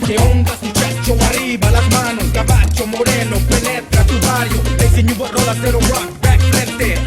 ¿Qué onda muchacho? Arriba las manos, caballo moreno, penetra tu barrio. Le enseño a roll, hacer un rock back frente.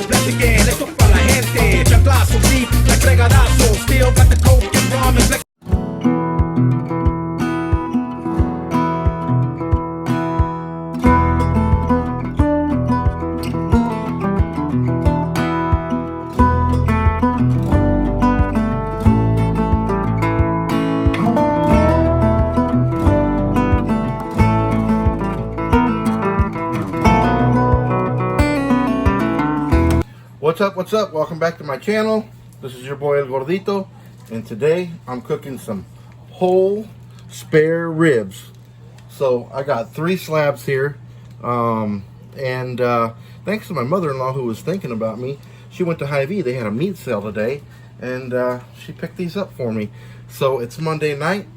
Blast again, esto para la gente. Chanclazo, beat, like fregadazo. Still got the coke and rum and flex. What's up? Welcome back to my channel. This is your boy El Gordito, and today I'm cooking some whole spare ribs. So I got 3 slabs here, and thanks to my mother-in-law who was thinking about me. She went to Hy-Vee. They had a meat sale today, and she picked these up for me. So it's Monday night.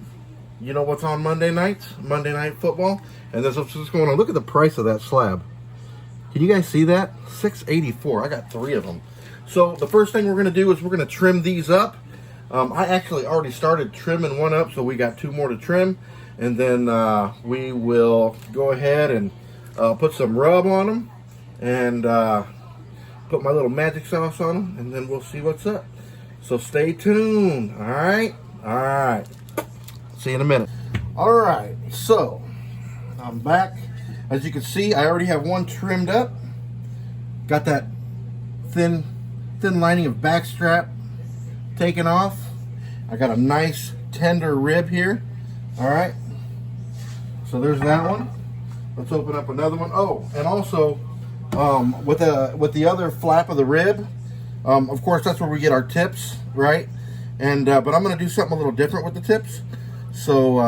You know what's on Monday nights? Monday Night Football. And that's what's going on. Look at the price of that slab. Can you guys see that? $6.84. I got 3 of them. So the first thing we're going to do is we're going to trim these up. I actually already started trimming one up, so we got 2 more to trim. And then we will go ahead and put some rub on them and put my little magic sauce on them, and then we'll see what's up. So stay tuned. All right? All right. See you in a minute. All right. So I'm back. As you can see, I already have one trimmed up. Got that thin lining of back strap taken off. I got a nice tender rib here. All right. So there's that one. Let's open up another one. Oh, and also with the other flap of the rib, of course that's where we get our tips, right? And but I'm going to do something a little different with the tips. So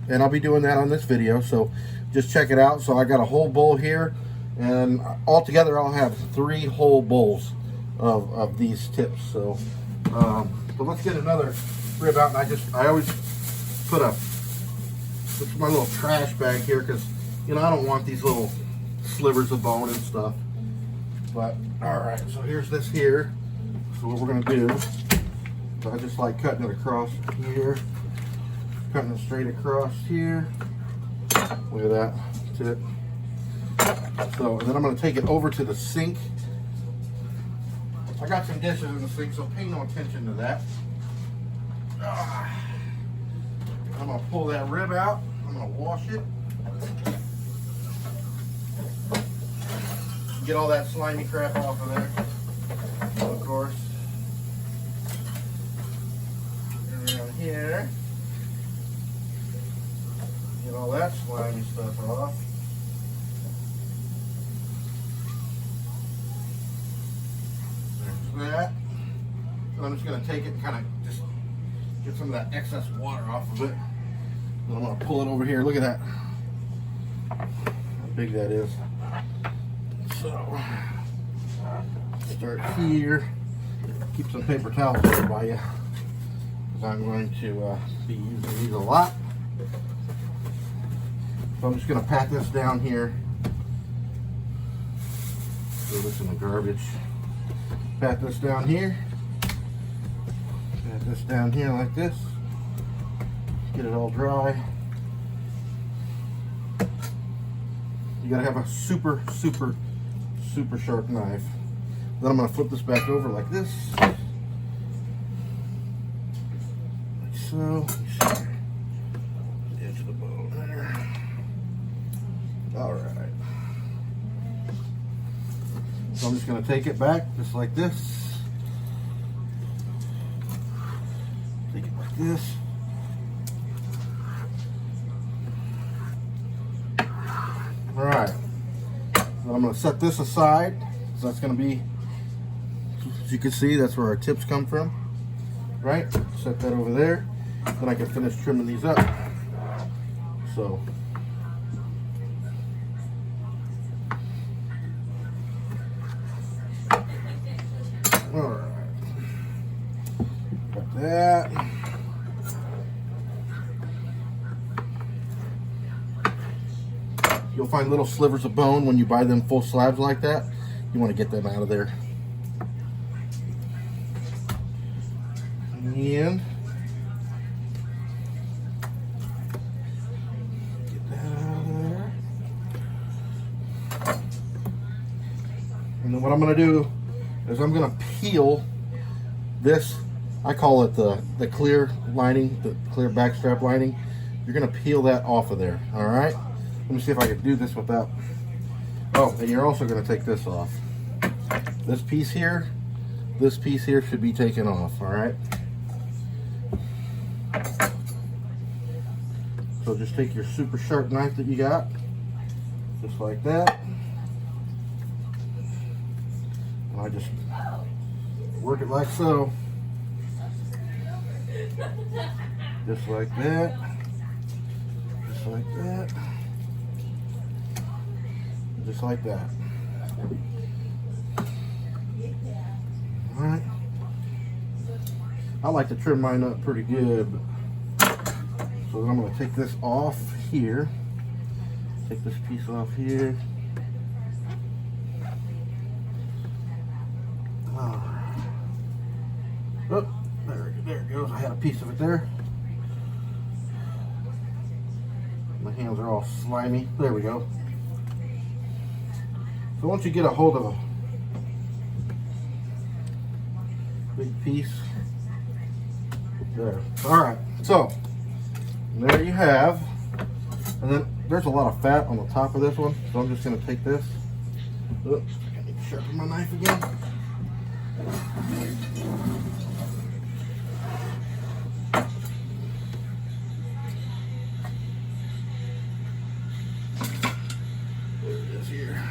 and I'll be doing that on this video. So just check it out. So I got a whole bowl here, and altogether I'll have 3 whole bowls of these tips. So but let's get another rib out. And I always put this is my little trash bag here, because you know I don't want these little slivers of bone and stuff. But all right, so here's this here. So what we're gonna do, so I just like cutting it across here, cutting it straight across here. Look at that tip. So, and then I'm going to take it over to the sink. I got some dishes in the sink, so pay no attention to that. I'm going to pull that rib out. I'm going to wash it. Get all that slimy crap off of there, of course. Around here. Get all that slimy stuff off. There's that. So I'm just going to take it and kind of just get some of that excess water off of it. Then I'm going to pull it over here. Look at that. How big that is. So, start here. Keep some paper towels there by you, because I'm going to be using these a lot. So I'm just going to pat this down here. Throw this in the garbage. Pat this down here. Pat this down here like this. Get it all dry. You got to have a super sharp knife. Then I'm going to flip this back over like this. Like so. The edge of the bone there. All right. So I'm just going to take it back just like this. Take it like this. All right. So I'm going to set this aside. So that's going to be, as you can see, that's where our tips come from. Right? Set that over there. Then I can finish trimming these up. So. Alright. Got that. You'll find little slivers of bone when you buy them full slabs like that. You want to get them out of there. And And then what I'm going to do is I'm going to peel this. I call it the clear lining, the clear backstrap lining. You're going to peel that off of there. All right. Let me see if I can do this without. Oh, and you're also going to take this off. This piece here should be taken off. All right. So just take your super sharp knife that you got, just like that. And I just work it like so. Just like that. Just like that. Just like that. Alright. I like to trim mine up pretty good. So then I'm going to take this off here. Take this piece off here. Oh, there it goes. I had a piece of it there. My hands are all slimy. There we go. So once you get a hold of a big piece, there. All right. So there you have. And then there's a lot of fat on the top of this one, so I'm just going to take this. Oops, I need to sharpen my knife again. There it is here.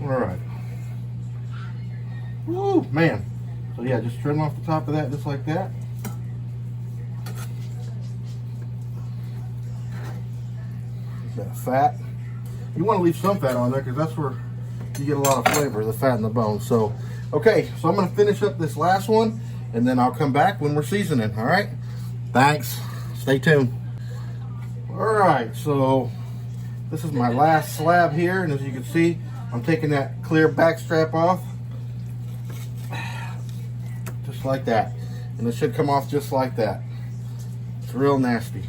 All right. Woo, man. So yeah, just trim off the top of that just like that. That fat. You want to leave some fat on there because that's where you get a lot of flavor, the fat in the bone. So, okay, so I'm going to finish up this last one and then I'll come back when we're seasoning, all right? Thanks. Stay tuned. All right, so this is my last slab here, and as you can see, I'm taking that clear back strap off. Just like that. And it should come off just like that. It's real nasty.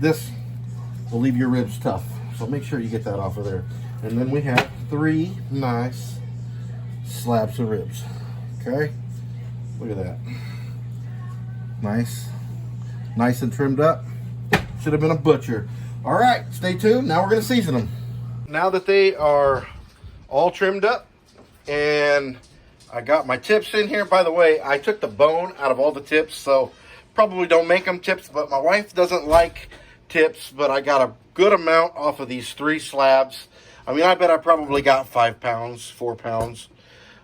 This will leave your ribs tough. So make sure you get that off of there. And then we have 3 nice slabs of ribs. Okay? Look at that. Nice. Nice and trimmed up. Should have been a butcher. All right, stay tuned. Now we're going to season them. Now that they are all trimmed up and I got my tips in here. By the way, I took the bone out of all the tips, so probably don't make them tips, but my wife doesn't like tips, but I got a good amount off of these 3 slabs. I mean, I bet I probably got 5 pounds, 4 pounds.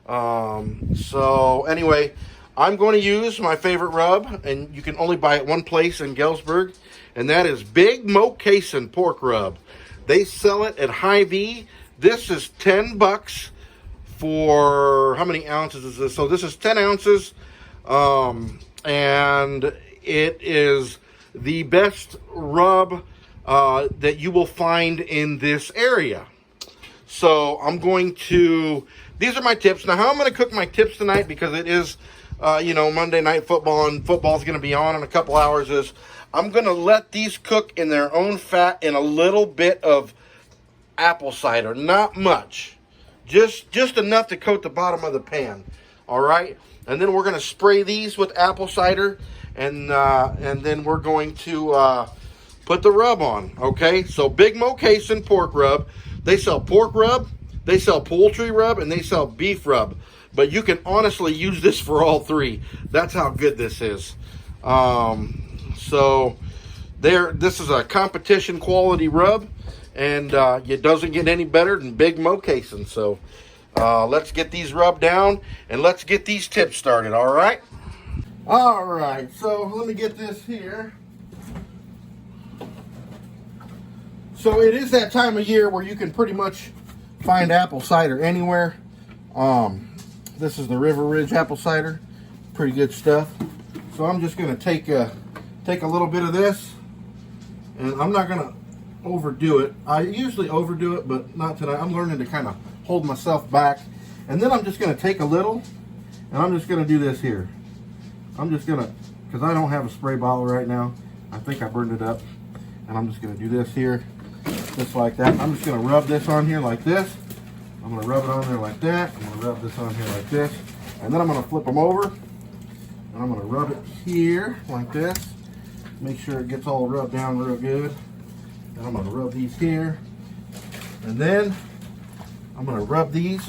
So anyway, I'm going to use my favorite rub, and you can only buy it one place in Galesburg, and that is Big Mo Cason pork rub. They sell it at Hy-Vee. This is $10 for, how many ounces is this? So this is 10 ounces, and it is the best rub that you will find in this area. So I'm going to, these are my tips. Now how I'm going to cook my tips tonight, because it is, you know, Monday Night Football, and football's going to be on in a couple hours, is I'm going to let these cook in their own fat in a little bit of apple cider. Not much. Just enough to coat the bottom of the pan. All right? And then we're going to spray these with apple cider, and then we're going to put the rub on. Okay? So Big Mo Cason pork rub. They sell pork rub, they sell poultry rub, and they sell beef rub. But you can honestly use this for all 3. That's how good this is. So this is a competition quality rub, and it doesn't get any better than Big Mo Cason. So let's get these rubbed down and let's get these tips started. All right. All right. So let me get this here. So it is that time of year where you can pretty much find apple cider anywhere. This is the River Ridge apple cider. Pretty good stuff. So I'm just going to take a little bit of this, and I'm not going to overdo it. I usually overdo it, but not tonight. I'm learning to kind of hold myself back. And then I'm just going to take a little, and I'm just going to do this here. I'm just going to, because I don't have a spray bottle right now, I think I burned it up. And I'm just gonna do this here, just like that. I'm just gonna rub this on here like this. I'm gonna rub it on there like that. I'm gonna rub this on here like this. And then I'm gonna flip them over. And I'm gonna rub it here like this. Make sure it gets all rubbed down real good. And I'm gonna rub these here. And then I'm gonna rub these.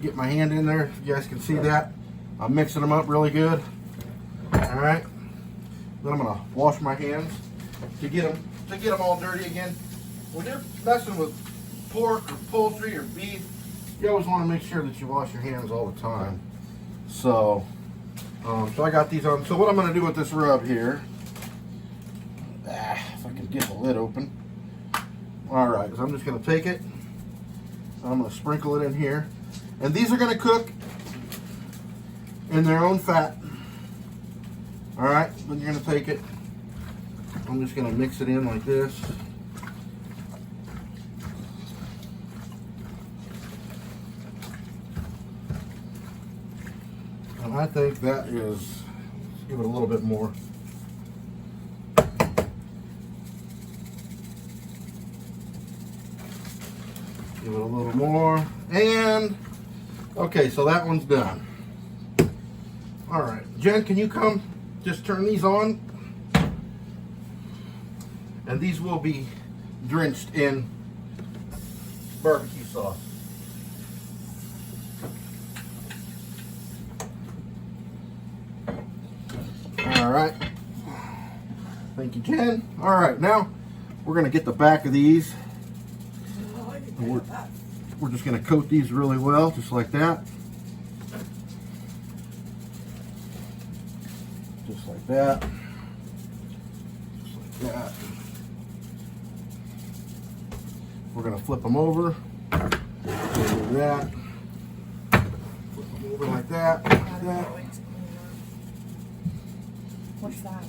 Get my hand in there, you guys can see that. I'm mixing them up really good. All right. Then I'm gonna wash my hands to get them all dirty again. When you're messing with pork or poultry or beef, you always want to make sure that you wash your hands all the time. So, so I got these on. So what I'm gonna do with this rub here, if I can get the lid open. All right, so I'm just gonna take it. I'm gonna sprinkle it in here. And these are going to cook in their own fat. All right, then you're going to take it. I'm just going to mix it in like this. And I think that is, let's give it a little bit more. Give it a little more. And okay, so that one's done. All right, Jen, can you come just turn these on? And these will be drenched in barbecue sauce. All right. Thank you, Jen. All right, now we're gonna get the back of these. And we're just going to coat these really well, just like that. Just like that. Just like that. We're going to flip them over. Do that. Flip them over like that. Like that. What's that?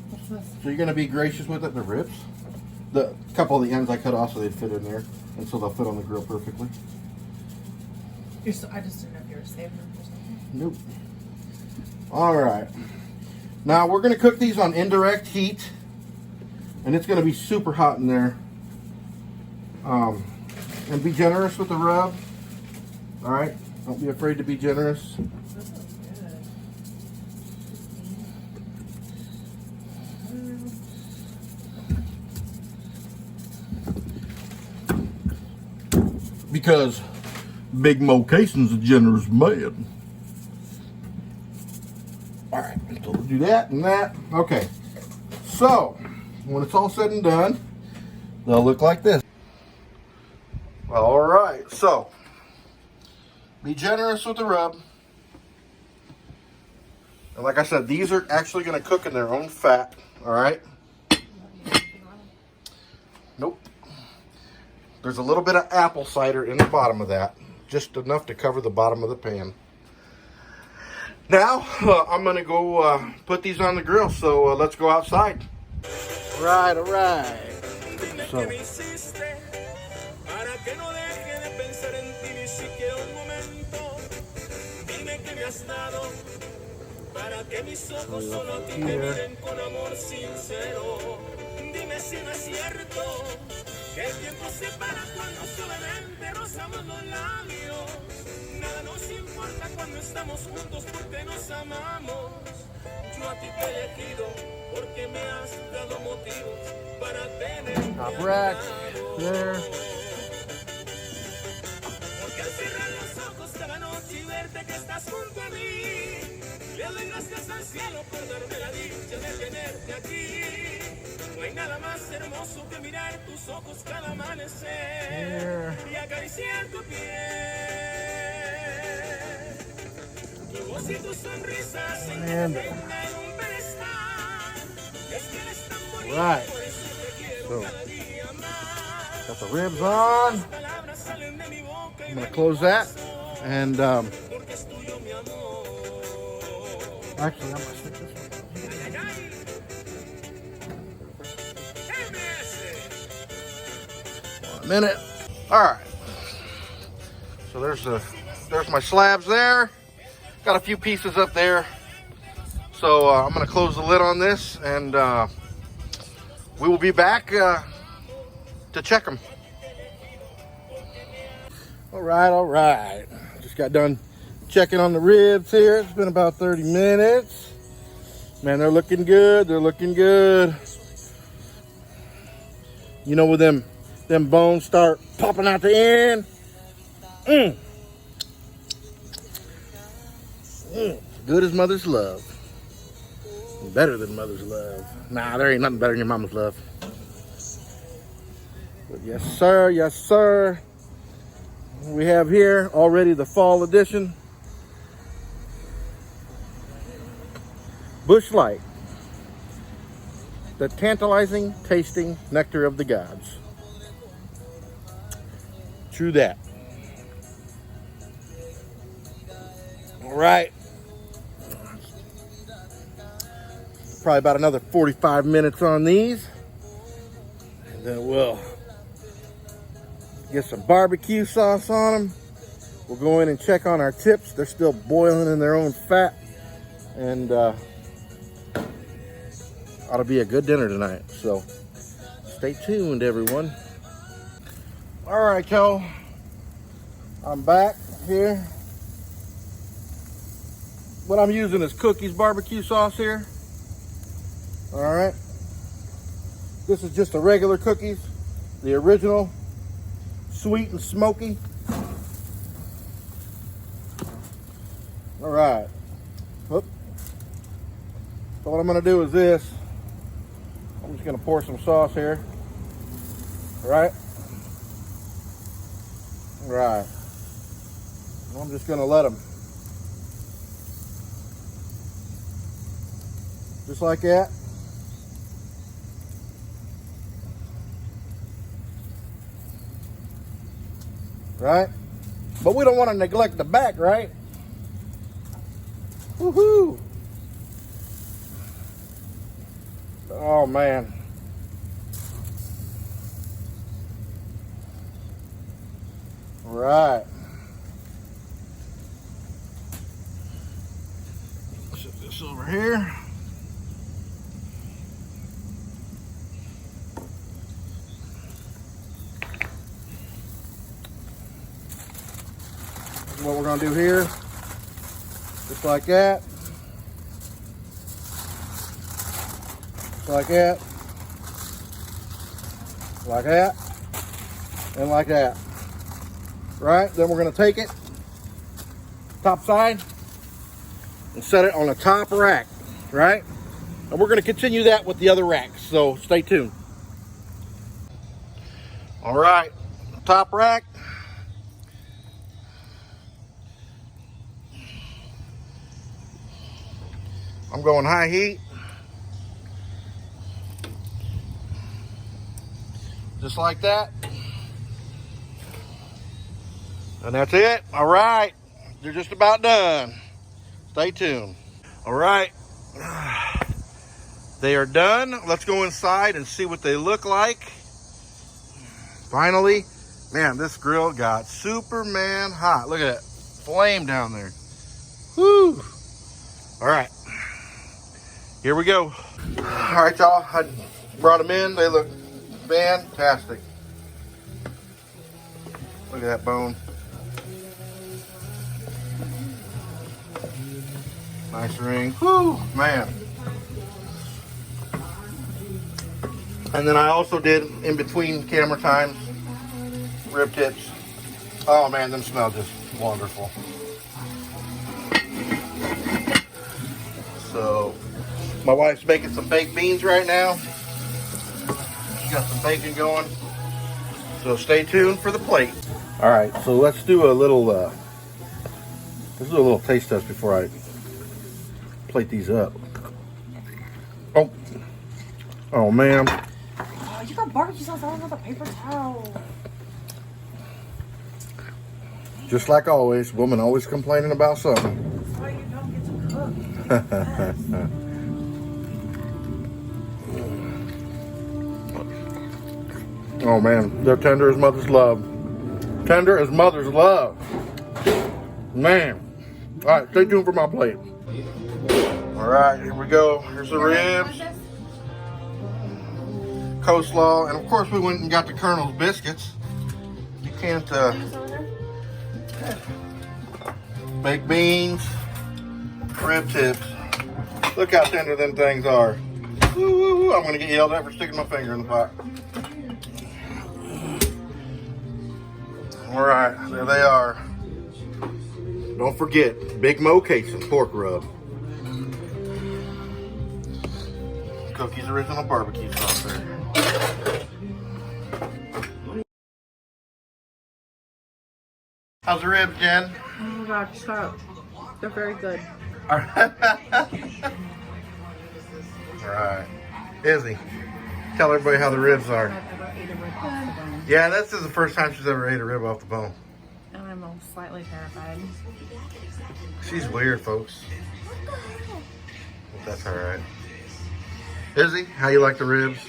What's this? So you're going to be gracious with it, the ribs. The couple of the ends I cut off so they'd fit in there, and so they'll fit on the grill perfectly. I just didn't know if you were saving them or something. Nope. All right. Now we're going to cook these on indirect heat, and it's going to be super hot in there. And be generous with the rub. All right. Don't be afraid to be generous. This looks good. Because Big Mo Cason's a generous man. All right, so we'll do that and that. Okay, so when it's all said and done, they'll look like this. All right, so be generous with the rub. And like I said, these are actually going to cook in their own fat. All right. Nope. There's a little bit of apple cider in the bottom of that, just enough to cover the bottom of the pan. Now, I'm going to go put these on the grill, so let's go outside. All right. So, que el tiempo se para cuando suavemente rozamos los labios. Nada nos importa cuando estamos juntos porque nos amamos. Yo a ti te he elegido porque me has dado motivos para tener. top rack there. Porque al cerrar los ojos cada noche y verte que estás junto a mí, le doy gracias al cielo por darme la dicha de tenerte aquí. No hay nada más hermoso que mirar tus ojos cada amanecer y acariciar tu piel. Tu voz y tu sonrisa se encuentran en un pedestal. Es que eres tan bonito, por eso te quiero cada día más. Got the ribs on. I'm going to close that. And actually, I'm going to stick this one. A minute. All right. So there's my slabs there. Got a few pieces up there. So I'm gonna close the lid on this, and we will be back to check them. All right. Just got done checking on the ribs here. It's been about 30 minutes. Man, they're looking good. They're looking good. You know, when them bones start popping out the end. Good as mother's love. Better than mother's love. Nah, there ain't nothing better than your mama's love. But yes, sir. Yes, sir. We have here already the fall edition. Bush Light. The tantalizing tasting nectar of the gods. True that. All right. Probably about another 45 minutes on these. And then we'll get some barbecue sauce on them. We'll go in and check on our tips. They're still boiling in their own fat. And ought to be a good dinner tonight. So stay tuned, everyone. All right, y'all. I'm back here. What I'm using is Cookie's barbecue sauce here. All right. This is just a regular Cookie's, the original, sweet and smoky. All right. Whoop. So what I'm gonna do is this. I'm just gonna pour some sauce here. All right. All right. I'm just gonna let them. Just like that. Right? But we don't want to neglect the back, right? Woohoo! Oh man. Right. Set this over here. What we're going to do here, just like that, like that, like that, and like that. Right? Then we're going to take it top side and set it on the top rack. Right? And we're going to continue that with the other racks. So stay tuned. All right, top rack. I'm going high heat. Just like that. And that's it. All right. They're just about done. Stay tuned. All right. They are done. Let's go inside and see what they look like. Finally. Man, this grill got Superman hot. Look at that flame down there. Woo. All right. Here we go. All right, y'all. I brought them in. They look fantastic. Look at that bone. Nice ring. Whoo, man. And then I also did, in between camera times, rib tips. Oh man, them smell just wonderful. So, my wife's making some baked beans right now. She's got some bacon going. So stay tuned for the plate. All right, so let's do a little taste test before I plate these up. Oh man. Oh, you got barbecue sauce all over the paper towel. Just like always, woman always complaining about something. That's why you don't get to cook. Oh man, they're tender as mother's love. Tender as mother's love. Man. All right, stay tuned for my plate. All All right, here we go. Here's the ribs, coleslaw, and of course we went and got the Colonel's biscuits. You can't, baked beans, rib tips. Look how tender them things are. Woo, woo, woo. I'm gonna get yelled at for sticking my finger in the pot. All right, there they are. Don't forget, Big Mo Cason pork rub. Cookie's original barbecue sauce there. How's the ribs, Jen? Oh my god, stop. They're very good. All right. Izzy, tell everybody how the ribs are. Yeah, this is the first time she's ever ate a rib off the bone. And I'm slightly terrified. She's weird, folks. But that's all right. Izzy, how you like the ribs?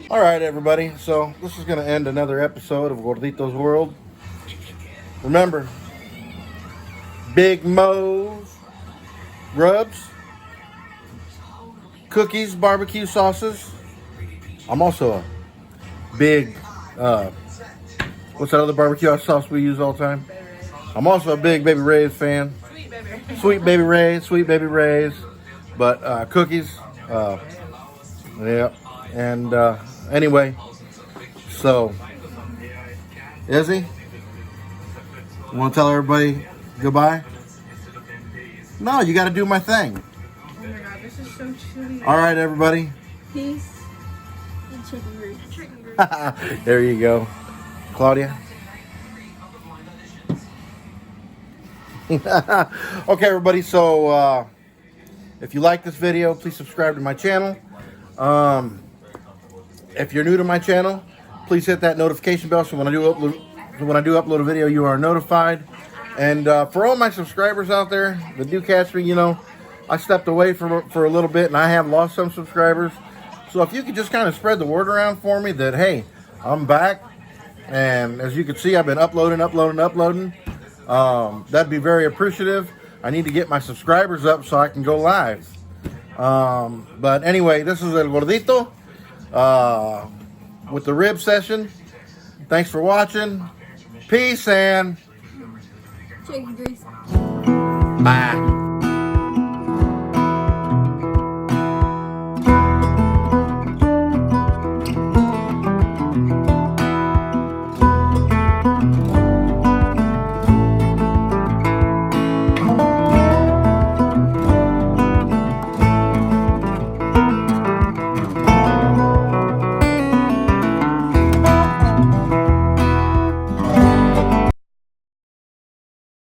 All right, everybody. So this is going to end another episode of Gordito's World. Remember, Big Mo's rubs, cookies, barbecue sauces. I'm also a big, what's that other barbecue sauce we use all the time? I'm also a big Baby Ray's fan. Sweet Baby Ray's. But cookies, yeah. And anyway, so, Izzy, you want to tell everybody goodbye? No, you got to do my thing. Oh my god, this is so chewy. All right, everybody. Peace and chicken grease. There you go. Claudia? Okay, everybody. So, if you like this video, please subscribe to my channel. If you're new to my channel, please hit that notification bell so when I do upload a video, you are notified. And for all my subscribers out there that do catch me, you know, I stepped away for a little bit and I have lost some subscribers. So if you could just kind of spread the word around for me that, hey, I'm back. And as you can see, I've been uploading. That'd be very appreciative. I need to get my subscribers up so I can go live. But anyway, this is El Gordito with the rib session. Thanks for watching. Peace and Chicken grease. bye.